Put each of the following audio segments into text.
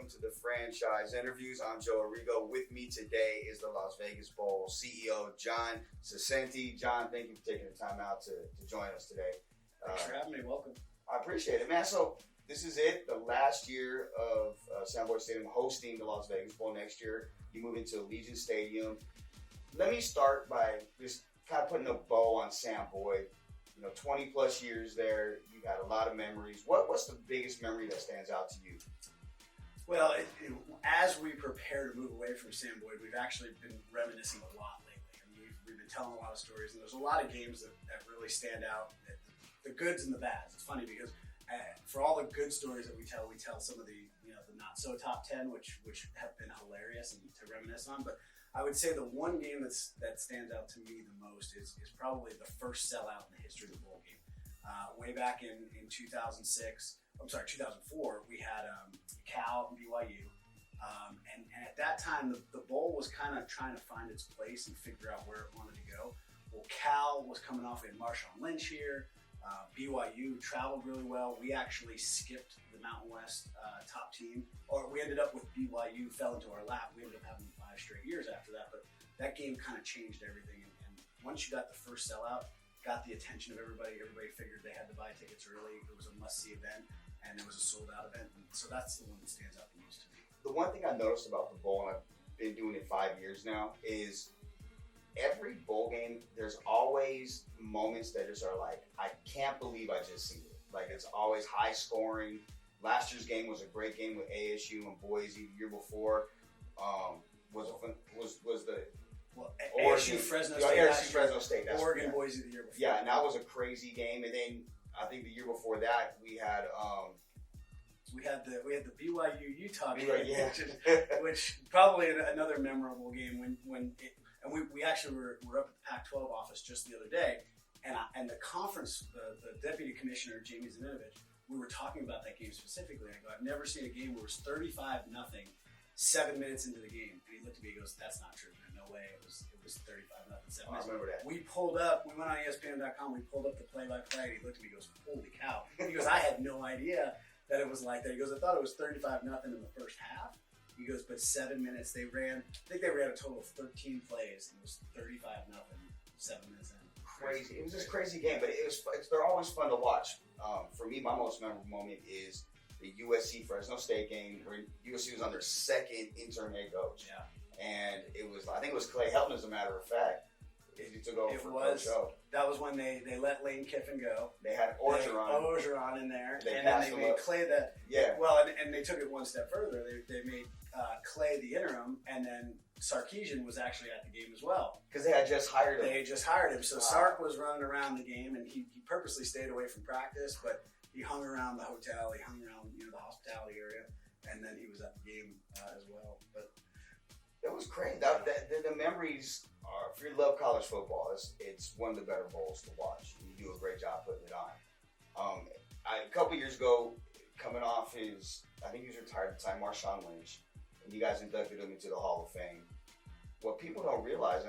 welcome to the Franchise Interviews. I'm Joe Arrigo. With me today is the Las Vegas Bowl CEO, John Saccinti. John, thank you for taking the time out to join us today. Thanks for having me. Welcome. I appreciate it, man. So this is it, the last year of Sam Boyd Stadium hosting the Las Vegas Bowl. Next year, you move into Allegiant Stadium. Let me start by just kind of putting a bow on Sam Boyd. 20 plus years there, you got a lot of memories. What's the biggest memory that stands out to you? Well, as we prepare to move away from Sam Boyd, we've actually been reminiscing a lot lately. I mean, we've been telling a lot of stories, and there's a lot of games that really stand out, the goods and the bads. It's funny because for all the good stories that we tell some of the not so top 10, which have been hilarious and to reminisce on. But I would say the one game that stands out to me the most is probably the first sellout in the history of the bowl game. Way back in 2004, we had Cal and BYU. And at that time, the bowl was kind of trying to find its place and figure out where it wanted to go. Well, Cal was coming off, we had Marshawn Lynch here. BYU traveled really well. We actually skipped the Mountain West top team, or we ended up with BYU fell into our lap. We ended up having 5 straight years after that, but that game kind of changed everything. And once you got the first sellout, got the attention of everybody. Everybody figured they had to buy tickets early. It was a must-see event, and it was a sold-out event. And so that's the one that stands out the most to me. The one thing I noticed about the bowl, and I've been doing it 5 years now, is every bowl game, there's always moments that just are like, I can't believe I just seen it. Like, it's always high scoring. Last year's game was a great game with ASU and Boise. The year before was the ASU Fresno State. That's Oregon Boise the year before. Yeah, and that was a crazy game. And then I think the year before that we had the BYU Utah game, yeah. which probably another memorable game we actually were up at the Pac-12 office just the other day, and the conference, the deputy commissioner Jamie Zaninovich, we were talking about that game specifically. And I go, I've never seen a game where it was 35-0, 7 minutes into the game. And he looked at me and goes, that's not true. There's no way it was 35-0, 7 minutes. I remember that. We went on ESPN.com, we pulled up the play-by-play, and he looked at me and goes, holy cow. He goes, I had no idea that it was like that. He goes, I thought it was 35-0 in the first half. He goes, but 7 minutes, I think they ran a total of 13 plays, and it was 35-0, 7 minutes in. Crazy. It was just a crazy game, but they're always fun to watch. For me, my most memorable moment is the USC Fresno State game where USC was on their second interim head coach. Yeah. And I think it was Clay Helton, as a matter of fact. He took over for Coach O. That was when they let Lane Kiffin go. They had Orgeron in there. They made Clay the... Yeah. Well, and they took it one step further. They made Clay the interim, and then Sarkisian was actually at the game as well. Because they had just hired him. They had just hired him. So Sark was running around the game, and he purposely stayed away from practice, but he hung around the hotel. He hung around the hospitality area, and then he was at the game as well. But it was crazy. The memories are, if you love college football, it's one of the better bowls to watch. You do a great job putting it on. A couple years ago, coming off I think he was retired at the time, Marshawn Lynch, and you guys inducted him into the Hall of Fame. What people don't realize,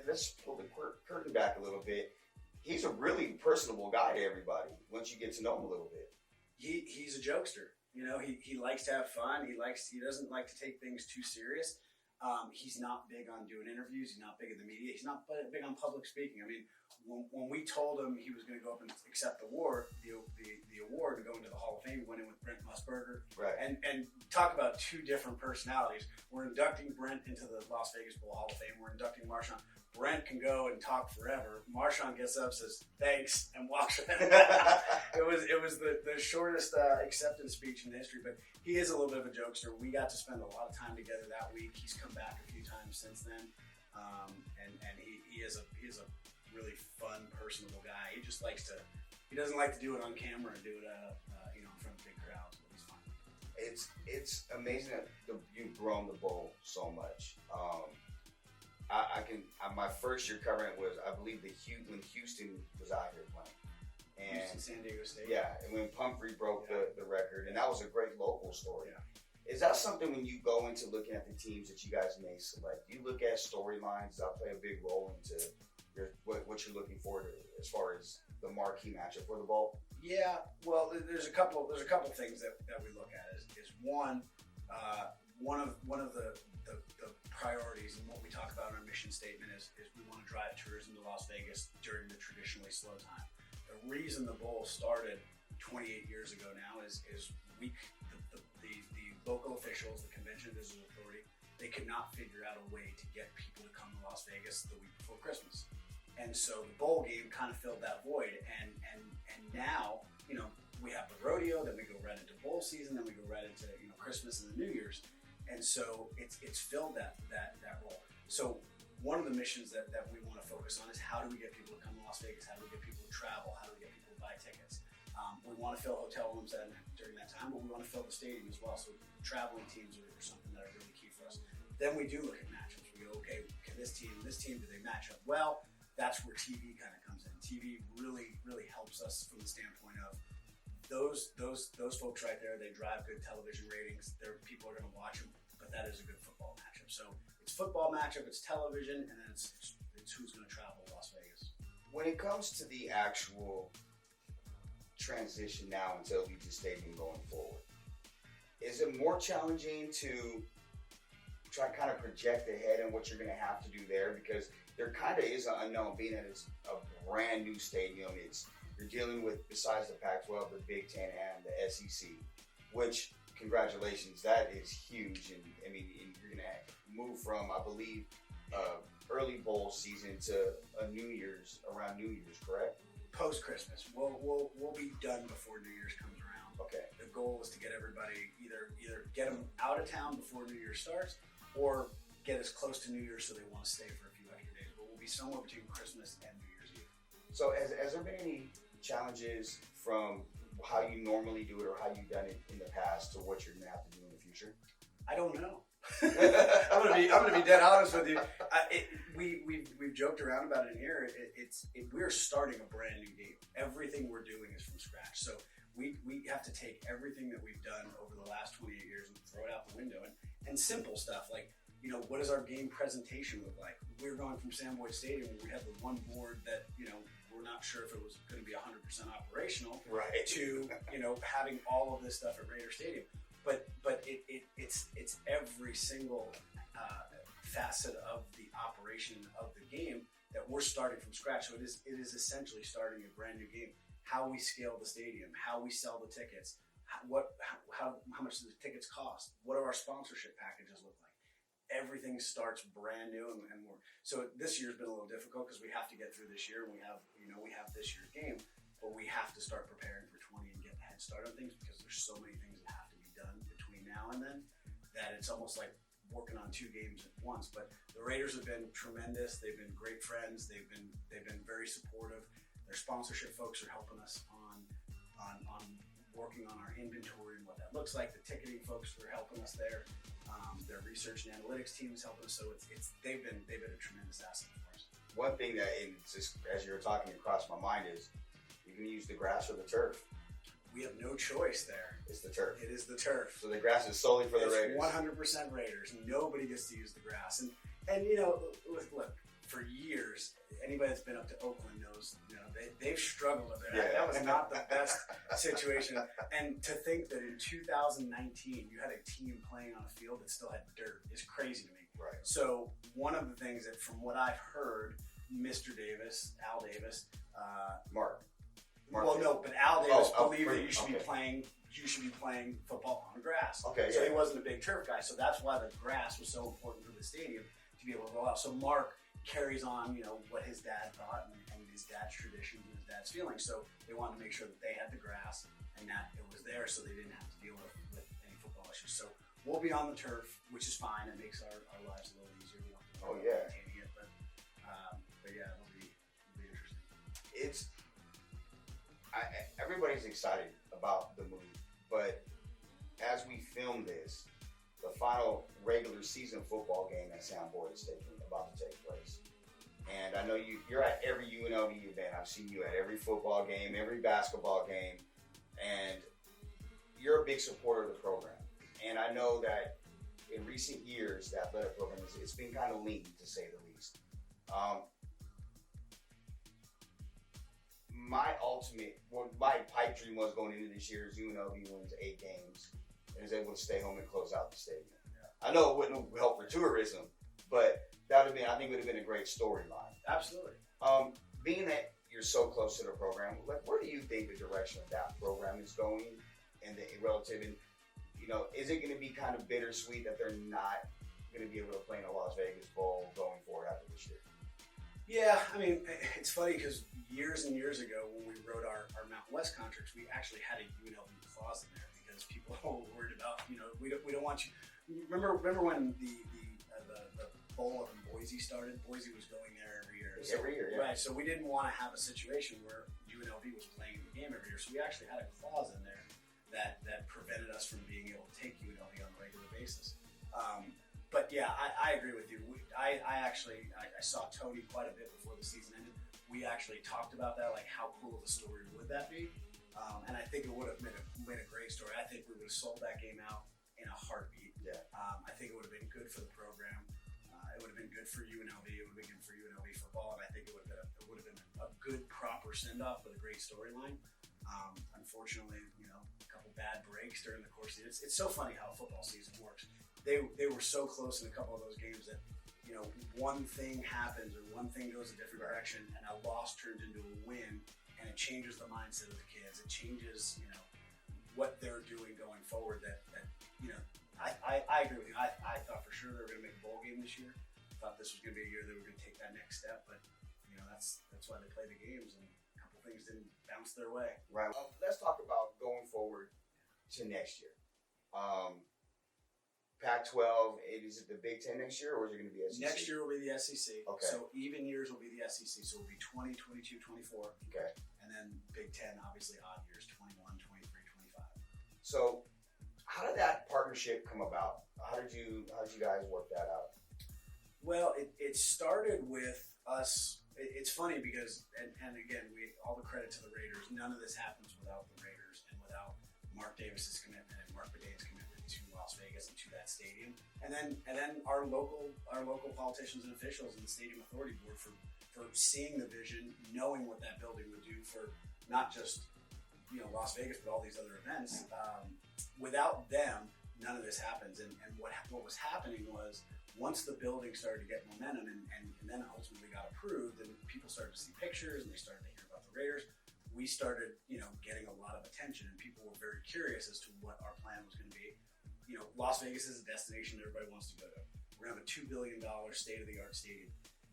let's pull the curtain back a little bit. He's a really personable guy to everybody once you get to know him a little bit. He's a jokester. He likes to have fun. He doesn't like to take things too serious. He's not big on doing interviews. He's not big in the media. He's not big on public speaking. I mean, when we told him he was going to go up and accept the award to go into the Hall of Fame, he went in with Brent Musburger. Right. And talk about two different personalities. We're inducting Brent into the Las Vegas Bowl Hall of Fame. We're inducting Marshawn. Brent can go and talk forever. Marshawn gets up, says thanks, and walks away. It was the shortest acceptance speech in history, but he is a little bit of a jokester. We got to spend a lot of time together that week. He's come back a few times since then, and he is a really fun, personable guy. He doesn't like to do it on camera and do it in front of big crowds, but he's fun. It's amazing that you've grown the bowl so much. My first year covering it was, I believe, when Houston was out here playing. And Houston, San Diego State. Yeah, and when Pumphrey broke the record, and that was a great local story. Yeah. Is that something when you go into looking at the teams that you guys may select? Do you look at storylines that play a big role into what you're looking for as far as the marquee matchup for the bowl? Yeah, well, there's a couple things that we look at. Is one, One of the priorities and what we talk about in our mission statement is we want to drive tourism to Las Vegas during the traditionally slow time. The reason the bowl started 28 years ago now is the local officials, the Convention and Visitors Authority, they could not figure out a way to get people to come to Las Vegas the week before Christmas. And so the bowl game kind of filled that void. And now, we have the rodeo, then we go right into bowl season, then we go right into Christmas and the New Year's. And so it's filled that role. So one of the missions that we want to focus on is how do we get people to come to Las Vegas? How do we get people to travel? How do we get people to buy tickets? We want to fill hotel rooms during that time, but we want to fill the stadium as well. So traveling teams are something that are really key for us. Then we do look at matchups. We go, okay, can this team, do they match up well? That's where TV kind of comes in. TV really, really helps us from the standpoint of those folks right there. They drive good television ratings. People are going to watch them, but that is a good football matchup. So it's football matchup, it's television, and then it's who's going to travel to Las Vegas. When it comes to the actual transition now into Allegiant Stadium going forward, is it more challenging to try to kind of project ahead on what you're going to have to do there? Because there kind of is an unknown, being that it's a brand new stadium. You're dealing with, besides the Pac-12, the Big Ten and the SEC, which, congratulations, that is huge. And I mean, you're going to move from, I believe, early bowl season to around New Year's, correct? Post Christmas, we'll be done before New Year's comes around. Okay. The goal is to get everybody either get them out of town before New Year starts, or get as close to New Year's so they want to stay for a few extra days. But we'll be somewhere between Christmas and New Year's Eve. So has there been any challenges from how you normally do it or how you've done it in the past to what you're going to have to do in the future? I don't know. I'm gonna be dead honest with you. We've joked around about it in here. We're starting a brand new game. Everything we're doing is from scratch. So we have to take everything that we've done over the last 28 years and throw it out the window. And simple stuff like, what does our game presentation look like? We're going from Sam Boyd Stadium where we had the one board that, we're not sure if it was going to be 100% operational, right, to, having all of this stuff at Raider Stadium. But it's every single facet of the operation of the game that we're starting from scratch. So it is essentially starting a brand new game. How we scale the stadium, how we sell the tickets, how much do the tickets cost, what do our sponsorship packages look like? Everything starts brand new, and more. So this year's been a little difficult because we have to get through this year. We have this year's game, but we have to start preparing for 20 and get a head start on things because there's so many things that have to be done between now and then that it's almost like working on two games at once. But the Raiders have been tremendous. They've been great friends. They've been very supportive. Their sponsorship folks are helping us on working on our inventory and what that looks like. The ticketing folks are helping us there. Their research and analytics team is helping us. So they've been a tremendous asset for us. One thing that, it's just, as you were talking across my mind, is you can use the grass or the turf. We have no choice there. It's the turf. It is the turf. So the grass is solely for the Raiders. 100% Raiders. Nobody gets to use the grass. And look, for years, anybody that's been up to Oakland knows, they've struggled up there. Yeah. That was not the best situation. And to think that in 2019, you had a team playing on a field that still had dirt is crazy to me. Right. So one of the things that, from what I've heard, Mr. Davis, Al Davis, Mark. Well, no, but Al Davis believed that you should okay. be playing football on grass. Okay, so yeah. he wasn't a big turf guy. So that's why the grass was so important for the stadium to be able to roll out. So Mark carries on, what his dad thought and his dad's traditions and his dad's feelings. So they wanted to make sure that they had the grass and that it was there, so they didn't have to deal with any football issues. So we'll be on the turf, which is fine. It makes our lives a little easier. We don't have to worry about maintaining it, but yeah, it'll be interesting. Everybody's excited about the move, but as we film this, the final regular season football game at Sam Boyd is about to take place. And I know you're at every UNLV event. I've seen you at every football game, every basketball game, and you're a big supporter of the program. And I know that in recent years, the athletic program it's been kind of lean, to say the least. My pipe dream was going into this year is UNLV wins 8 games and is able to stay home and close out the stadium. Yeah. I know it wouldn't help for tourism, but that would have been, I think, would have been a great storyline. Absolutely. Being that you're so close to the program, like, where do you think the direction of that program is going, and the relative, and is it going to be kind of bittersweet that they're not going to be able to play in the Las Vegas Bowl going forward after this year? Yeah, I mean, it's funny because years and years ago when we wrote our Mountain West contracts, we actually had a UNLV clause in there because people were worried about, we don't want you. Remember when the bowl up in Boise started? Boise was going there every year. Every year, yeah. Right, so we didn't want to have a situation where UNLV was playing the game every year. So we actually had a clause in there that prevented us from being able to take UNLV on a regular basis. But yeah, I agree with you. I saw Tony quite a bit before the season ended. We actually talked about that, like how cool of a story would that be? And I think it would have made a great story. I think we would have sold that game out in a heartbeat. Yeah. I think it would have been good for the program. It would have been good for UNLV. It would have been good for UNLV football, and I think it would have been a good, proper send-off with a great storyline. Unfortunately, a couple bad breaks during the course of it. It's so funny how a football season works. They were so close in a couple of those games that one thing happens or one thing goes a different direction, and a loss turns into a win, and it changes the mindset of the kids. It changes what they're doing going forward. I agree with you. I thought for sure they were going to make a bowl game this year. I thought this was going to be a year they were going to take that next step, but that's why they play the games, and a couple things didn't bounce their way. Right. Let's talk about going forward to next year. Pac-12, is it the Big Ten next year, or is it going to be SEC? Next year will be the SEC. Okay. So even years will be the SEC. So it'll be 20, 22, 24. Okay. And then Big Ten, obviously odd years, 21, 23, 25. So how did that partnership come about? How did you guys work that out? Well, it started with us. It's funny because, and again, all the credit to the Raiders. None of this happens without the Raiders and without Mark Davis's commitment and Mark Bedain's commitment to Las Vegas and to that stadium, and then our local politicians and officials in the Stadium Authority Board for seeing the vision, knowing what that building would do for not just Las Vegas but all these other events. Without them, none of this happens. And what was happening was, once the building started to get momentum and then ultimately got approved, and people started to see pictures and they started to hear about the Raiders, we started getting a lot of attention, and people were very curious as to what our plan was going to be. Las Vegas is a destination that everybody wants to go to. We're going to have a $2 billion state-of-the-art stadium.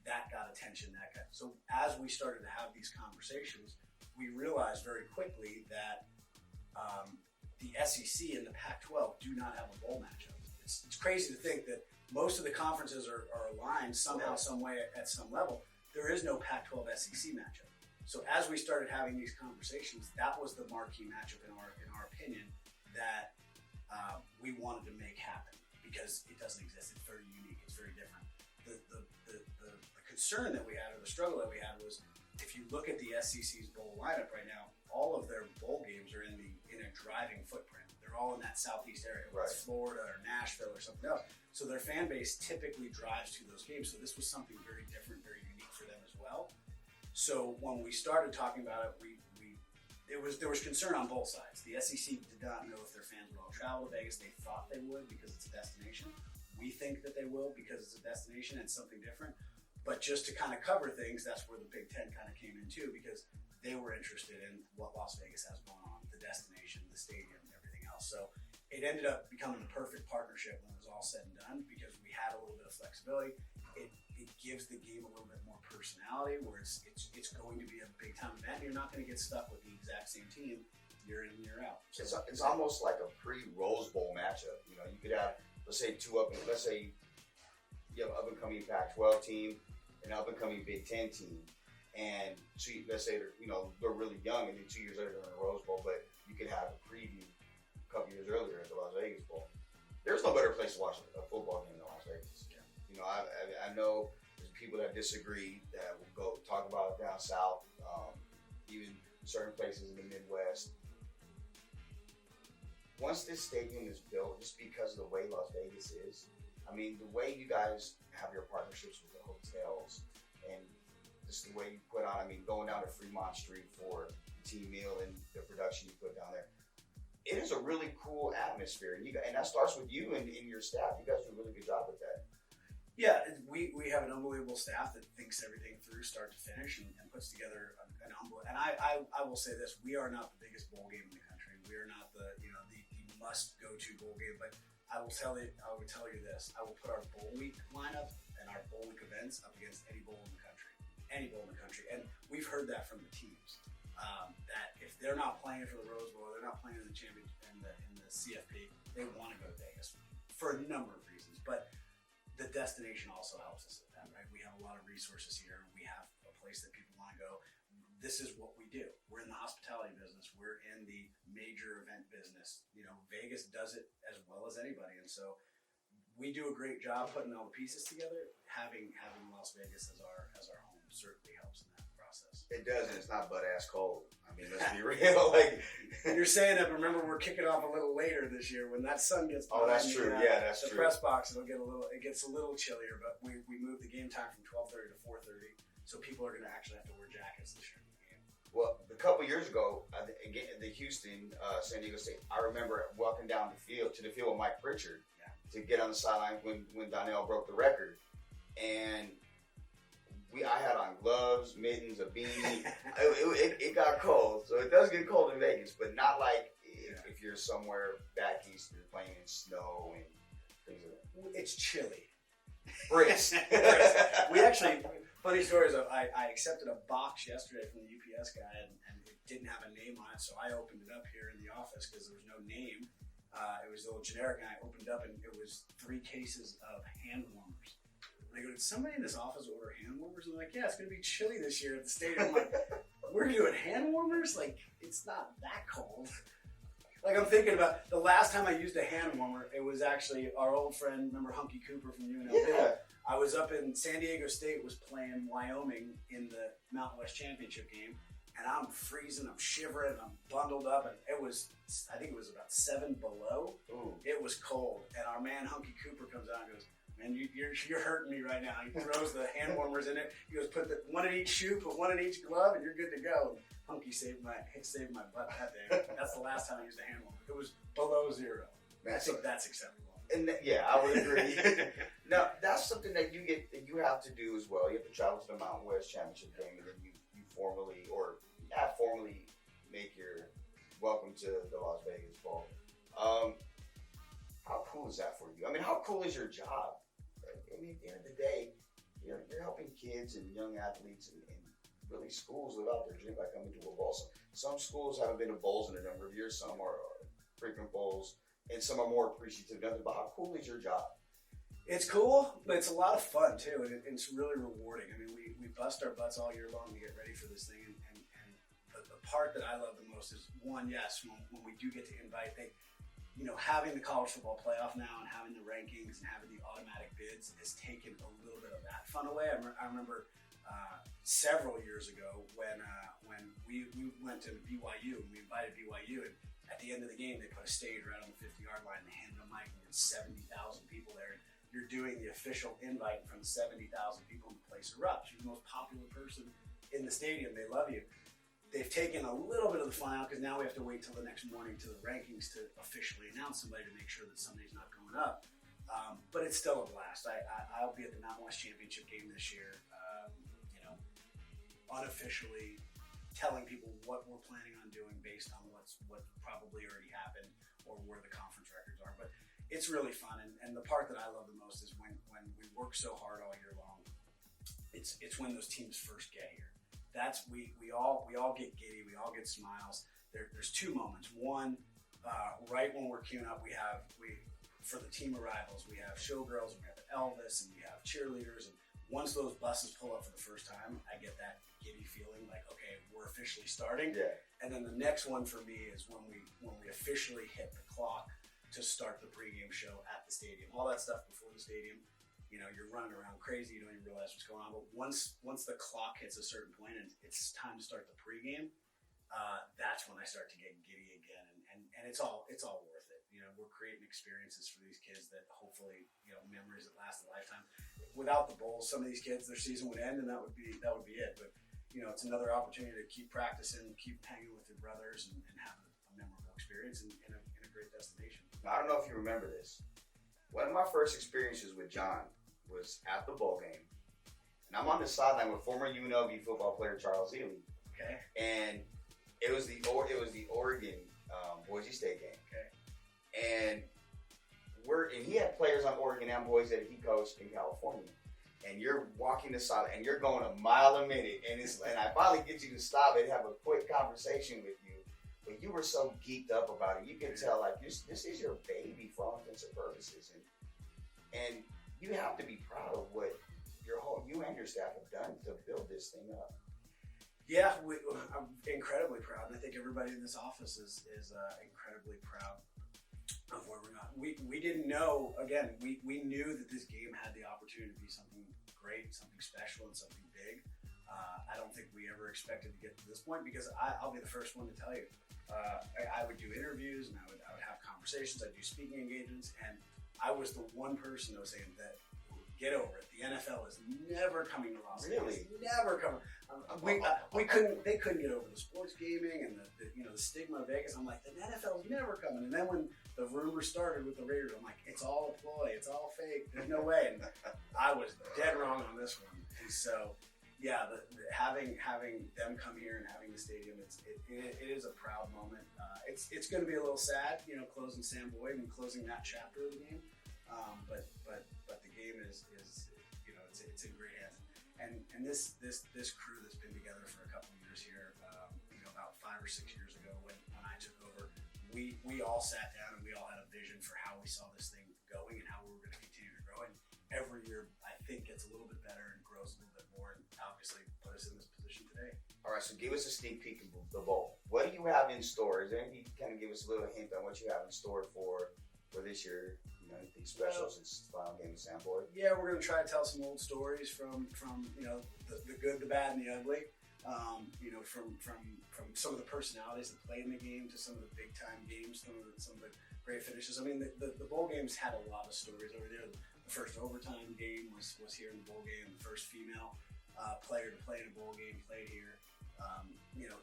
That got attention. So as we started to have these conversations, we realized very quickly that the SEC and the Pac-12 do not have a bowl matchup. It's crazy to think that most of the conferences are aligned somehow, some way, at some level. There is no Pac-12 SEC matchup. So as we started having these conversations, that was the marquee matchup in our opinion that we wanted to make happen, because it doesn't exist. It's very unique. It's very different. The concern that we had, or the struggle that we had, was if you look at the SEC's bowl lineup right now, all of their bowl games are in a driving footprint. They're all in that southeast area, whether it's Florida or Nashville or something else. So their fan base typically drives to those games. So this was something very different, very unique for them as well. So when we started talking about it, there was concern on both sides. The SEC did not know if their fans would all travel to Vegas. They thought they would because it's a destination. We think that they will because it's a destination and something different. But just to kind of cover things, that's where the Big Ten kind of came in too, because they were interested in what Las Vegas has going on, the destination, the stadium, everything else. So it ended up becoming a perfect partnership when it was all said and done, because we had a little bit of flexibility. It gives the game a little bit more personality, where it's going to be a big time event. You're not going to get stuck with the exact same team year in and year out. So it's almost like a pre-Rose Bowl matchup. You could have, let's say you have an up-and-coming Pac-12 team, an up-and-coming Big Ten team, and so let's say they're really young, and then 2 years later they're in the Rose Bowl, but you could have a preview a couple years earlier at the Las Vegas Bowl. There's no better place to watch a football game than Las Vegas. I know there's people that disagree, that will go talk about it down south, even certain places in the Midwest. Once this stadium is built, just because of the way Las Vegas is, the way you guys have your partnerships with the hotels, and just the way you put on, going down to Fremont Street for the team meal and the production you put down there, it is a really cool atmosphere, and that starts with you and your staff. You guys do a really good job with that. Yeah, we have an unbelievable staff that thinks everything through start to finish and puts together an unbelievable. And I will say this: we are not the biggest bowl game in the country. We are not the must go to bowl game. But I will tell you this: I will put our bowl week lineup and our bowl week events up against any bowl in the country, and we've heard that from the teams. That if they're not playing for the Rose Bowl, they're not playing in the championship in the CFP, they want to go to Vegas for a number of reasons. But the destination also helps us with that, right? We have a lot of resources here. We have a place that people want to go. This is what we do. We're in the hospitality business. We're in the major event business. Vegas does it as well as anybody, and so we do a great job putting all the pieces together. Having Las Vegas as our home certainly helps in that process. It does, and it's not butt ass cold. I mean, let's be real. Like you're saying that, but remember we're kicking off a little later this year when that sun gets. Oh, that's true. Yeah, that's true. The press box it gets a little chillier, but we moved the game time from 12:30 to 4:30, so people are going to actually have to wear jackets this year. Well, a couple years ago, again, the Houston, San Diego State, I remember walking down the field with Mike Pritchard to get on the sideline when Donnell broke the record. And I had on gloves, mittens, a beanie. It got cold. So it does get cold in Vegas, but not like if you're somewhere back east, you're playing in snow and things like that. It's chilly. Brisk. We actually... Funny story is I accepted a box yesterday from the UPS guy and it didn't have a name on it, so I opened it up here in the office because there was no name. It was a little generic, and I opened it up and it was 3 cases of hand warmers. And I go, did somebody in this office order hand warmers? And they're like, yeah, it's going to be chilly this year at the stadium. I'm like, we're doing hand warmers? Like, it's not that cold. Like, I'm thinking about the last time I used a hand warmer, it was actually our old friend, remember Hunky Cooper from UNLV? Yeah. I was up in San Diego State, was playing Wyoming in the Mountain West Championship game, and I'm freezing, I'm shivering, I'm bundled up, and I think it was about 7 below. Ooh. It was cold, and our man Hunky Cooper comes out and goes, man, you're hurting me right now. He throws the hand warmers in it. He goes, put one in each shoe, put one in each glove, and you're good to go. And Hunky saved my butt that day. That's the last time I used a hand warmer. It was below 0. I think that's acceptable. And I would agree. Now, that's something that you have to do as well. You have to travel to the Mountain West Championship game, and then you formally make your welcome to the Las Vegas Bowl. How cool is that for you? I mean, how cool is your job? I mean, at the end of the day, you're helping kids and young athletes and really schools live out their dream by coming to a bowl. Some schools haven't been to bowls in a number of years. Some are frequent bowls. And some are more appreciative of it. But how cool is your job? It's cool, but it's a lot of fun too, and it's really rewarding. I mean, we bust our butts all year long to get ready for this thing, and the part that I love the most is when we do get to invite, having the college football playoff now and having the rankings and having the automatic bids has taken a little bit of that fun away. I remember several years ago when we went to BYU and we invited BYU, and at the end of the game, they put a stage right on the 50-yard line and they handed a mic, and there's 70,000 people there. And you're doing the official invite from 70,000 people, and the place erupts. You're the most popular person in the stadium. They love you. They've taken a little bit of the fun out because now we have to wait till the next morning to the rankings to officially announce somebody to make sure that somebody's not going up. But it's still a blast. I'll be at the Mountain West Championship game this year, unofficially telling people what we're planning on doing based on what probably already happened or where the conference records are. But it's really fun, and the part that I love the most is when we work so hard all year long. It's when those teams first get here. That's we all get giddy, we all get smiles. There's 2 moments. One, right when we're queuing up, for the team arrivals, we have showgirls, and we have Elvis, and we have cheerleaders. And once those buses pull up for the first time, I get that giddy feeling like, okay, we're officially starting. Yeah. And then the next one for me is when we officially hit the clock to start the pregame show at the stadium. All that stuff before the stadium, you're running around crazy, you don't even realize what's going on. But once the clock hits a certain point and it's time to start the pregame, that's when I start to get giddy again. And it's all worth it. We're creating experiences for these kids that hopefully, memories that last a lifetime. Without the bowl, some of these kids, their season would end, and that would be it. But it's another opportunity to keep practicing, keep hanging with your brothers, and have a memorable experience. experience in a great destination. Now, I don't know if you remember this. One of my first experiences with John was at the bowl game, and I'm on the sideline with former UNLV football player Charles Ely. Okay. And it was the Oregon Boise State game. Okay. And he had players on Oregon and Boise that he coached in California. And you're walking the side and you're going a mile a minute, and I finally get you to stop and have a quick conversation with you. But you were so geeked up about it. You could tell like this is your baby for all intents and purposes, and you have to be proud of what you and your staff have done to build this thing up. Yeah, I'm incredibly proud, and I think everybody in this office is incredibly proud of where we're at. We didn't know. Again, we knew that this game had the opportunity to be something great, something special, and something big. I don't think we ever expected to get to this point because I'll be the first one to tell you. I would do interviews and I would have conversations. I'd do speaking engagements, and I was the one person that was saying that get over it. The NFL is never coming to Las Vegas. Really? Never coming. We couldn't. They couldn't get over the sports gaming and the stigma of Vegas. I'm like, the NFL is never coming. And then when the rumor started with the Raiders, I'm like, it's all a ploy. It's all fake. There's no way. And I was dead wrong on this one. And so, yeah, having them come here and having the stadium, it is a proud moment. It's going to be a little sad, closing Sam Boyd and closing that chapter of the game. But the game is it's in great hands. And this crew that's been together for a couple of years here, about 5 or 6 years ago when I took over, we all sat down and we all had a vision for how we saw this thing going and how we were going to continue to grow. And every year, I think, gets a little bit better and grows a little bit more, and obviously put us in this position today. All right, so give us a sneak peek of the bowl. What do you have in store? Is there anything you kind of give us a little hint on what you have in store for this year? Anything special since the final game of Sam Boyd? Yeah, we're going to try to tell some old stories from the good, the bad, and the ugly. From some of the personalities that played in the game to some of the big time games, some of the great finishes. I mean, the bowl games had a lot of stories over there. The first overtime game was here in the bowl game. The first female player to play in a bowl game played here.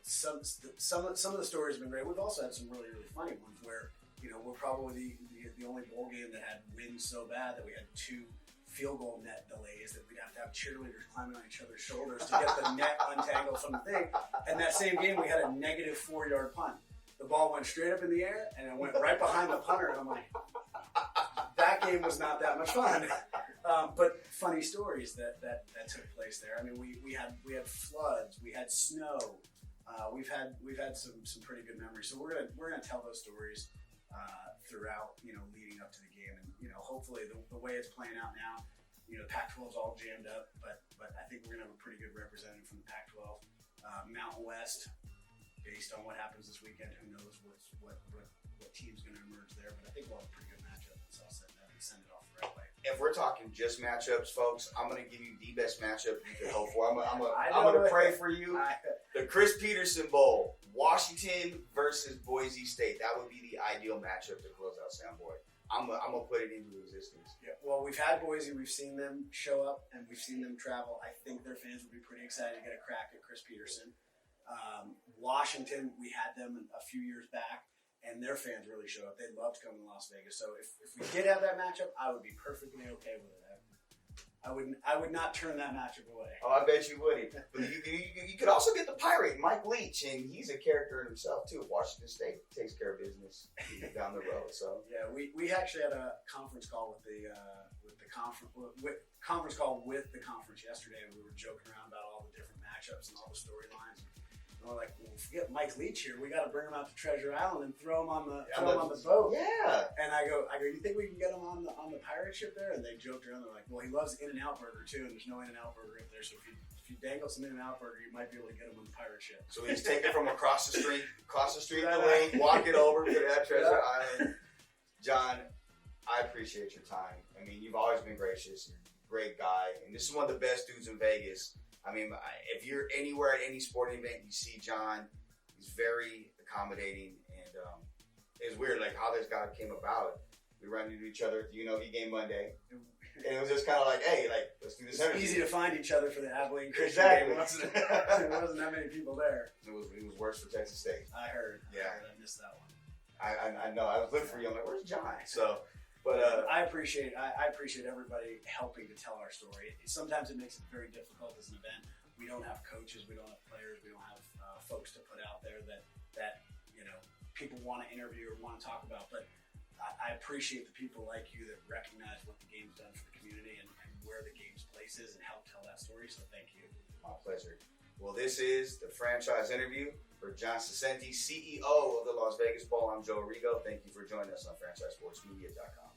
Some of the stories have been great. We've also had some really, really funny ones where we're probably the only bowl game that had winds so bad that we had 2 field goal net delays that we'd have to have cheerleaders climbing on each other's shoulders to get the net untangled from the thing. And that same game, we had a negative 4-yard punt. The ball went straight up in the air and it went right behind the punter. And I'm like, that game was not that much fun. But funny stories that took place there. I mean, we had floods, we had snow, we've had some pretty good memories. So we're gonna tell those stories throughout, leading up to the game, and hopefully the way it's playing out now, Pac-12 is all jammed up, but I think we're gonna have a pretty good representative from the Pac-12, Mountain West. Based on what happens this weekend, who knows what team's gonna emerge there? But I think we'll have a pretty good matchup, so I'll send it off the right way. If we're talking just matchups, folks, I'm gonna give you the best matchup you could hope for. I'm gonna pray for you. The Chris Peterson Bowl, Washington versus Boise State. That would be the ideal matchup to close out Sam Boyd. I'm gonna put it into existence. Yeah. Well, we've had Boise. We've seen them show up and we've seen them travel. I think their fans would be pretty excited to get a crack at Chris Peterson. Washington, we had them a few years back, and their fans really showed up. They'd love to come to Las Vegas. So if we did have that matchup, I would be perfectly okay with it. I would not turn that matchup away. Oh, I bet you wouldn't. But you could also get the Pirate, Mike Leach, and he's a character in himself too. Washington State takes care of business down the road. So yeah, we actually had a conference call with the conference yesterday, and we were joking around about all the different matchups and all the storylines. And we're like, well, forget Mike Leach here. We got to bring him out to Treasure Island and throw him on the boat. Yeah. And I go. You think we can get him on the pirate ship there? And they joked around. They're like, well, he loves In-N-Out Burger too, and there's no In-N-Out Burger up there. So if you dangle some In-N-Out Burger, you might be able to get him on the pirate ship. So we just take it from across the street the lake, walk it over to that Treasure Island. John, I appreciate your time. I mean, you've always been gracious. You're a great guy, and this is one of the best dudes in Vegas. I mean, if you're anywhere at any sporting event, you see John. He's very accommodating, and it's weird, like how this guy came about. We ran into each other at the UNLV game Monday, and it was just kind of like, hey, let's do this. It's easy to find each other for the Abilene Christian game. Wasn't it? There wasn't that many people there. It was worse for Texas State. I heard. Yeah, I missed that one. I know. I was looking for you. I'm like, where's John? So, but I appreciate everybody helping to tell our story. Sometimes it makes it very difficult as an event. We don't have coaches, we don't have players, we don't have folks to put out there that people want to interview or want to talk about. But I appreciate the people like you that recognize what the game's done for the community and where the game's place is and help tell that story. So thank you. My pleasure. Well, this is the franchise interview for John Saccinti, CEO of the Las Vegas Bowl. I'm Joe Arrigo. Thank you for joining us on FranchiseSportsMedia.com.